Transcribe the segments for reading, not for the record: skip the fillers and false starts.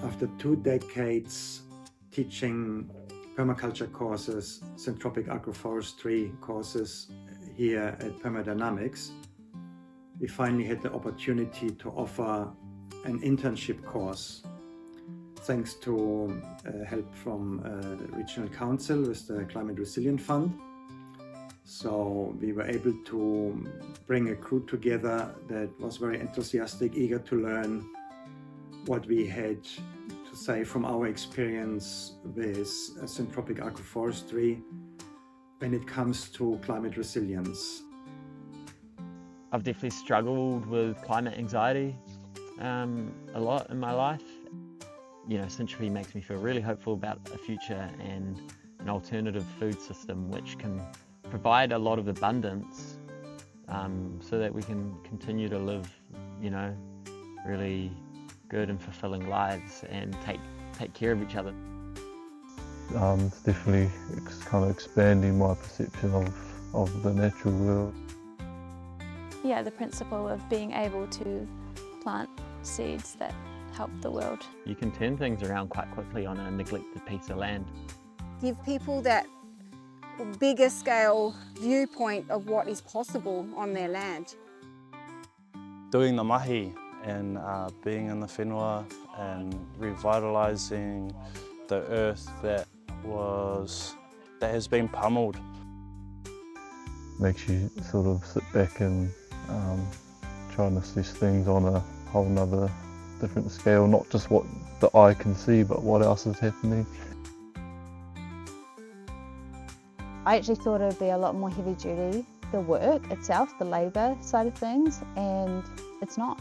After 2 decades teaching permaculture courses, Syntropic Agroforestry courses here at PermaDynamics, we finally had the opportunity to offer an internship course thanks to help from Regional Council with the Climate Resiliency Fund. So we were able to bring a crew together that was very enthusiastic, eager to learn what we had to say from our experience with Syntropic Agroforestry when it comes to climate resilience. I've definitely struggled with climate anxiety a lot in my life. You know, Syntropic makes me feel really hopeful about a future and an alternative food system which can provide a lot of abundance so that we can continue to live, you know, really good and fulfilling lives and take care of each other. It's definitely kind of expanding my perception of the natural world. Yeah, the principle of being able to plant seeds that help the world. You can turn things around quite quickly on a neglected piece of land. Give people that bigger scale viewpoint of what is possible on their land. Doing the mahi and being in the whenua and revitalising the earth that has been pummeled. Makes you sort of sit back and try and assess things on a whole nother different scale, not just what the eye can see, but what else is happening. I actually thought it would be a lot more heavy duty, the work itself, the labour side of things, and it's not.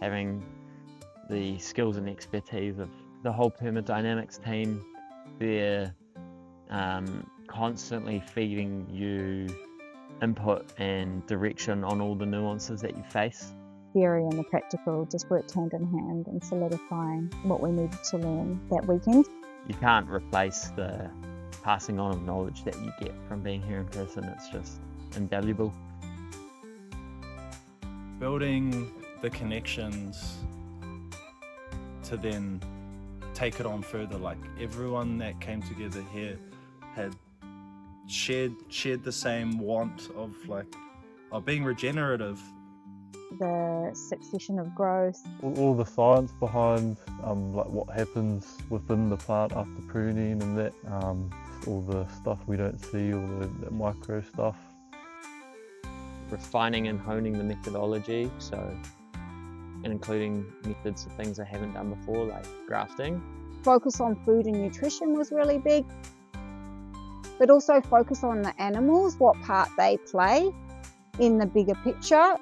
Having the skills and expertise of the whole PermaDynamics team, they're constantly feeding you input and direction on all the nuances that you face. Theory and the practical just worked hand in hand in solidifying what we needed to learn that weekend. You can't replace the passing on of knowledge that you get from being here in person. It's just invaluable. Building the connections to then take it on further, like everyone that came together here had shared the same want of being regenerative. The succession of growth. All the science behind like what happens within the plant after pruning and that, all the stuff we don't see, all the micro stuff. Refining and honing the methodology, and including methods of things I haven't done before, like grafting. Focus on food and nutrition was really big, but also focus on the animals, what part they play in the bigger picture.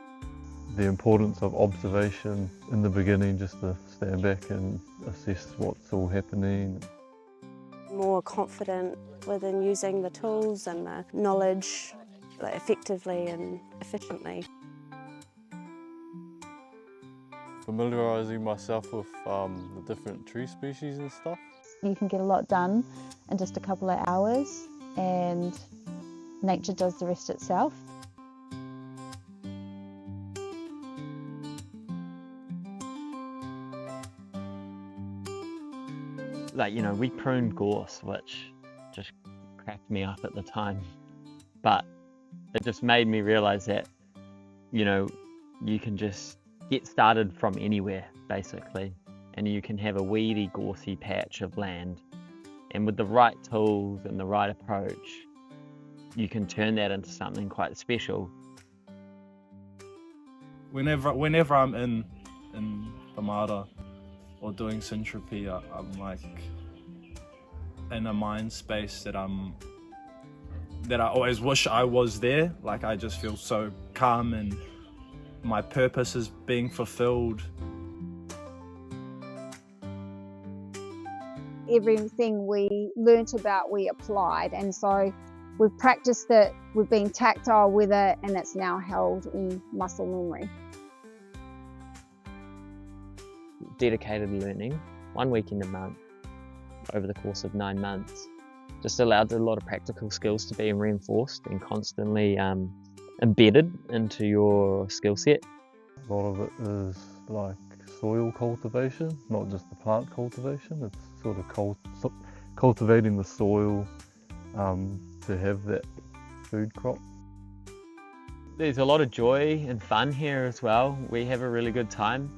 The importance of observation in the beginning, just to stand back and assess what's all happening. More confident within using the tools and the knowledge effectively and efficiently. Familiarising myself with the different tree species and stuff. You can get a lot done in just a couple of hours and nature does the rest itself. Like, you know, we pruned gorse, which just cracked me up at the time. But it just made me realise that, you know, you can just get started from anywhere, basically. And you can have a weedy, gorsey patch of land. And with the right tools and the right approach, you can turn that into something quite special. Whenever I'm in the Mara or doing Syntropic, I'm like in a mind space that I always wish I was there. Like, I just feel so calm and my purpose is being fulfilled. Everything we learnt about, we applied, and so we've practiced it, we've been tactile with it, and it's now held in muscle memory. Dedicated learning, 1 week in a month, over the course of 9 months, just allowed a lot of practical skills to be reinforced and constantly embedded into your skill set. A lot of it is like soil cultivation, not just the plant cultivation. It's sort of cultivating the soil to have that food crop. There's a lot of joy and fun here as well. We have a really good time.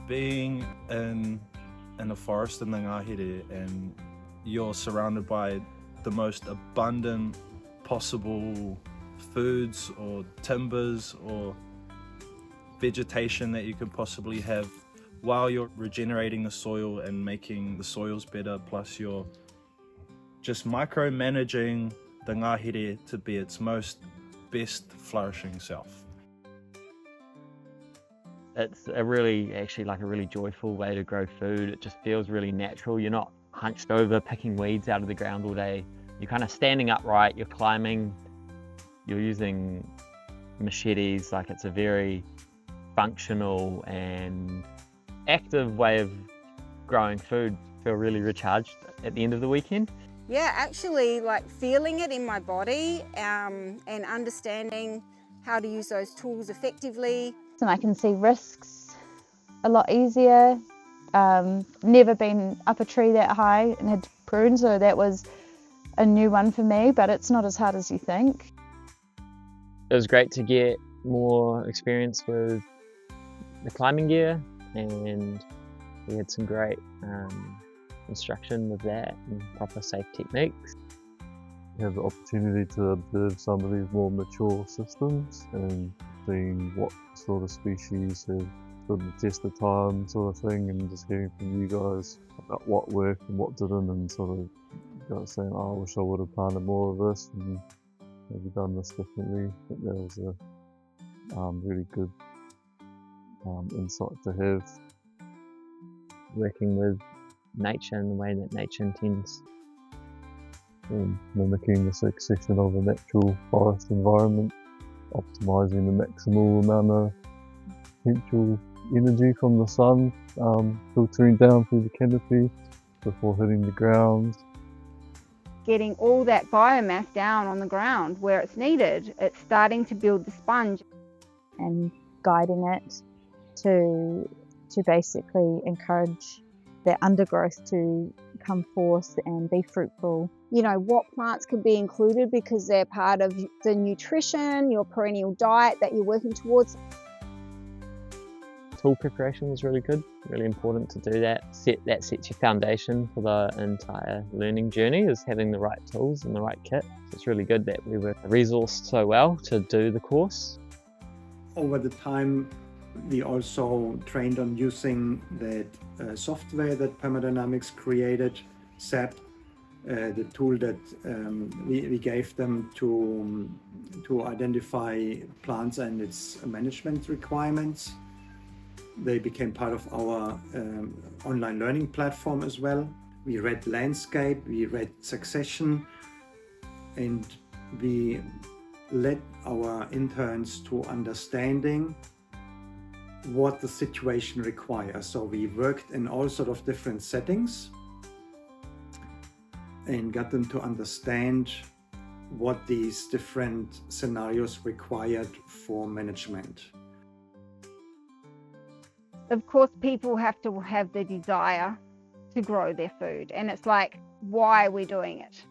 Being in a forest in the Ngāhere and you're surrounded by the most abundant possible foods or timbers or vegetation that you could possibly have while you're regenerating the soil and making the soils better, plus you're just micromanaging the Ngāhere to be its best flourishing self. It's a really joyful way to grow food. It just feels really natural. You're not hunched over picking weeds out of the ground all day. You're kind of standing upright, you're climbing, you're using machetes. Like, it's a very functional and active way of growing food. Feel really recharged at the end of the weekend. Yeah, actually like feeling it in my body and understanding how to use those tools effectively. And I can see risks a lot easier. Never been up a tree that high and had to prune, so that was a new one for me, but it's not as hard as you think. It was great to get more experience with the climbing gear, and we had some great instruction with that and proper safe techniques. You have the opportunity to observe some of these more mature systems and seeing what sort of species have stood the test of time, sort of thing, and just hearing from you guys about what worked and what didn't, and sort of you guys saying, oh, I wish I would have planted more of this and maybe done this differently. I think that was a really good insight to have. Working with nature in the way that nature intends. And mimicking the succession of a natural forest environment, optimising the maximal amount of potential energy from the sun, filtering down through the canopy before hitting the ground. Getting all that biomass down on the ground where it's needed. It's starting to build the sponge. And guiding it to basically encourage the undergrowth to come forth and be fruitful. You know, what plants could be included because they're part of the nutrition, your perennial diet that you're working towards. Tool preparation was really good, really important to do that. That sets your foundation for the entire learning journey, is having the right tools and the right kit. So it's really good that we were resourced so well to do the course. Over the time, we also trained on using that software that PermaDynamics created, SAP, the tool that we gave them to identify plants and its management requirements. They became part of our online learning platform as well. We read landscape, we read succession, and we led our interns to understanding what the situation requires. So we worked in all sort of different settings and got them to understand what these different scenarios required for management. Of course, people have to have the desire to grow their food, and it's like, why are we doing it?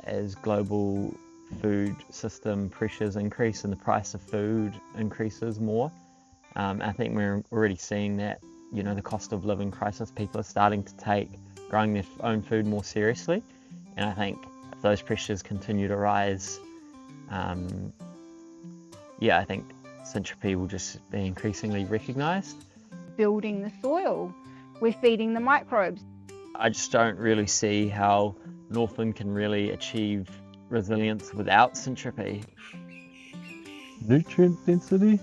As global food system pressures increase and the price of food increases more, I think we're already seeing that, you know, the cost of living crisis, people are starting to take growing their own food more seriously, and I think if those pressures continue to rise, I think Syntropy will just be increasingly recognised. Building the soil, we're feeding the microbes. I just don't really see how Northland can really achieve resilience without Syntropy. Nutrient density.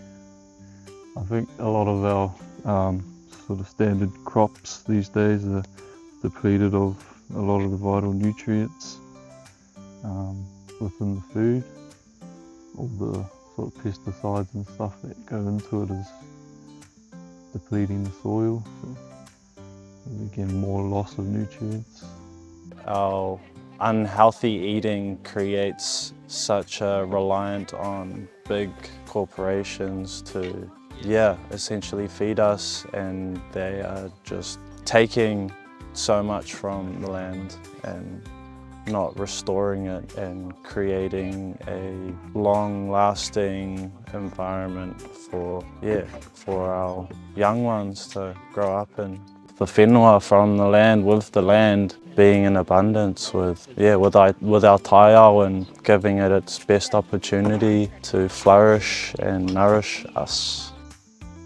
I think a lot of our sort of standard crops these days are depleted of a lot of the vital nutrients within the food. All the sort of pesticides and stuff that go into it is depleting the soil, so we're getting more loss of nutrients. Our unhealthy eating creates such a reliance on big corporations to, essentially feed us, and they are just taking so much from the land and not restoring it and creating a long-lasting environment for our young ones to grow up in. The whenua from the land, with the land being in abundance, with our taiao, and giving it its best opportunity to flourish and nourish us.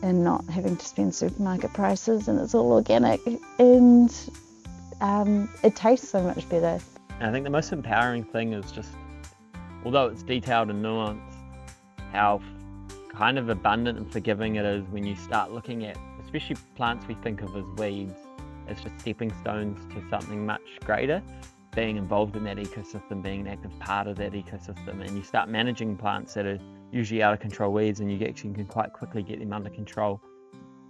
And not having to spend supermarket prices, and it's all organic, and it tastes so much better. And I think the most empowering thing is just, although it's detailed and nuanced, how kind of abundant and forgiving it is when you start looking at, especially plants we think of as weeds, as just stepping stones to something much greater, being involved in that ecosystem, being an active part of that ecosystem, and you start managing plants that are usually out of control weeds, and you actually can quite quickly get them under control.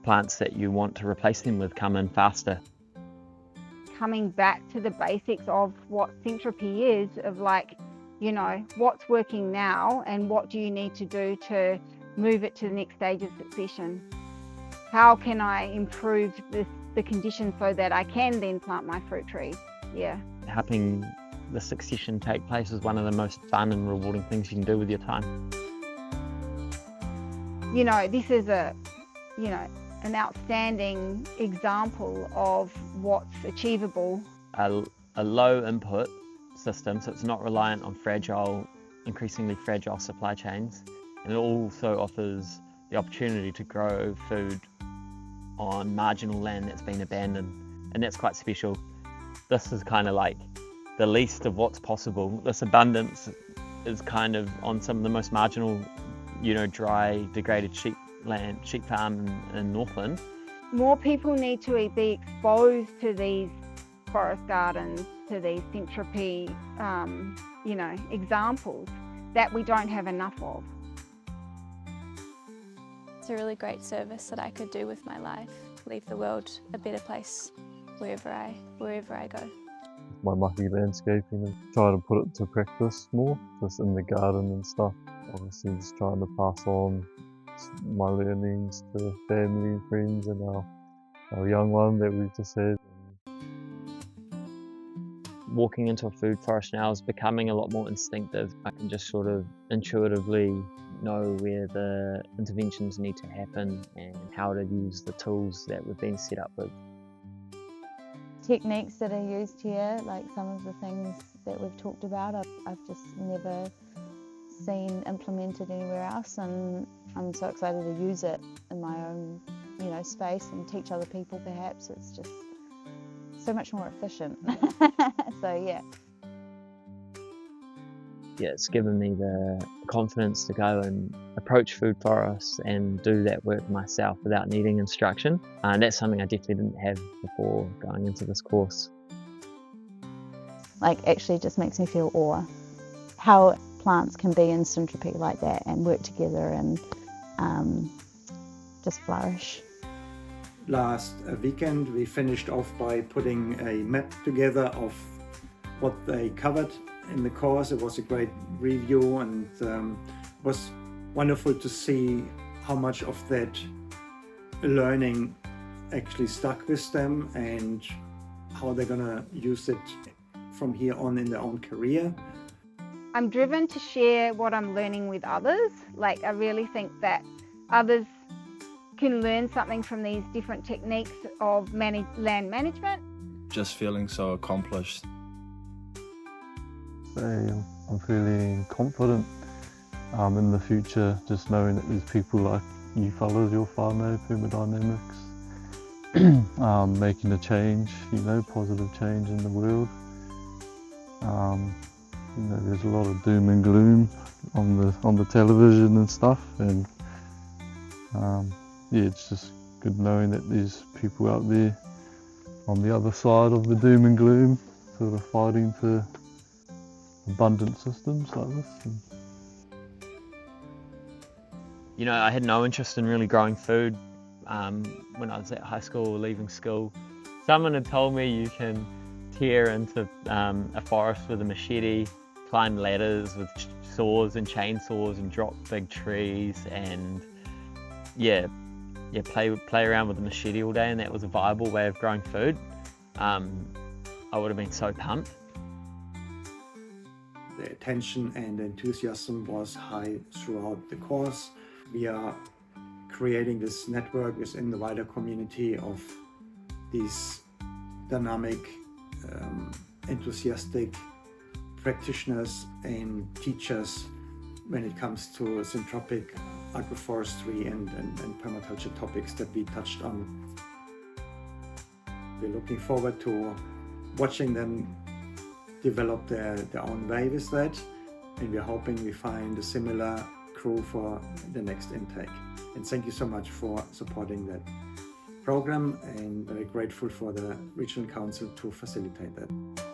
Plants that you want to replace them with come in faster. Coming back to the basics of what Syntropy is, of like, what's working now and what do you need to do to move it to the next stage of succession? How can I improve the conditions so that I can then plant my fruit trees? Yeah. Helping the succession take place is one of the most fun and rewarding things you can do with your time. This is an outstanding example of what's achievable. A low input system, so it's not reliant on increasingly fragile supply chains, and it also offers the opportunity to grow food on marginal land that's been abandoned, and that's quite special. This is kind of like the least of what's possible. This abundance is kind of on some of the most marginal, dry, degraded sheep farm in Northland. More people need to be exposed to these forest gardens, to these Syntropy, examples that we don't have enough of. It's a really great service that I could do with my life, leave the world a better place wherever I go. My mucky landscaping and trying to put it to practice more, just in the garden and stuff. Obviously just trying to pass on my learnings to family and friends, and our young one that we've just had. Walking into a food forest now is becoming a lot more instinctive. I can just sort of intuitively know where the interventions need to happen and how to use the tools that we've been set up with. Techniques that are used here, like some of the things that we've talked about, I've just never seen implemented anywhere else, and I'm so excited to use it in my own space and teach other people. Perhaps it's just so much more efficient. So yeah, it's given me the confidence to go and approach food forests and do that work myself without needing instruction, and that's something I definitely didn't have before going into this course. Actually just makes me feel awe how plants can be in Syntropy like that and work together and just flourish. Last weekend we finished off by putting a map together of what they covered in the course. It was a great review, and it was wonderful to see how much of that learning actually stuck with them and how they're gonna use it from here on in their own career. I'm driven to share what I'm learning with others. I really think that others can learn something from these different techniques of land management. Just feeling so accomplished. I'm feeling confident in the future, just knowing that there's people like you fellas, your whānau, PermaDynamics, making a change, positive change in the world. There's a lot of doom and gloom on the television and stuff, and it's just good knowing that there's people out there on the other side of the doom and gloom, sort of fighting for abundant systems like this. I had no interest in really growing food when I was at high school or leaving school. Someone had told me you can tear into a forest with a machete, climb ladders with saws and chainsaws and drop big trees, and play around with the machete all day, and that was a viable way of growing food, I would have been so pumped. The attention and enthusiasm was high throughout the course. We are creating this network within the wider community of these dynamic, enthusiastic practitioners and teachers when it comes to syntropic, agroforestry and permaculture topics that we touched on. We're looking forward to watching them develop their own way with that, and we're hoping we find a similar crew for the next intake. And thank you so much for supporting that program, and very grateful for the Regional Council to facilitate that.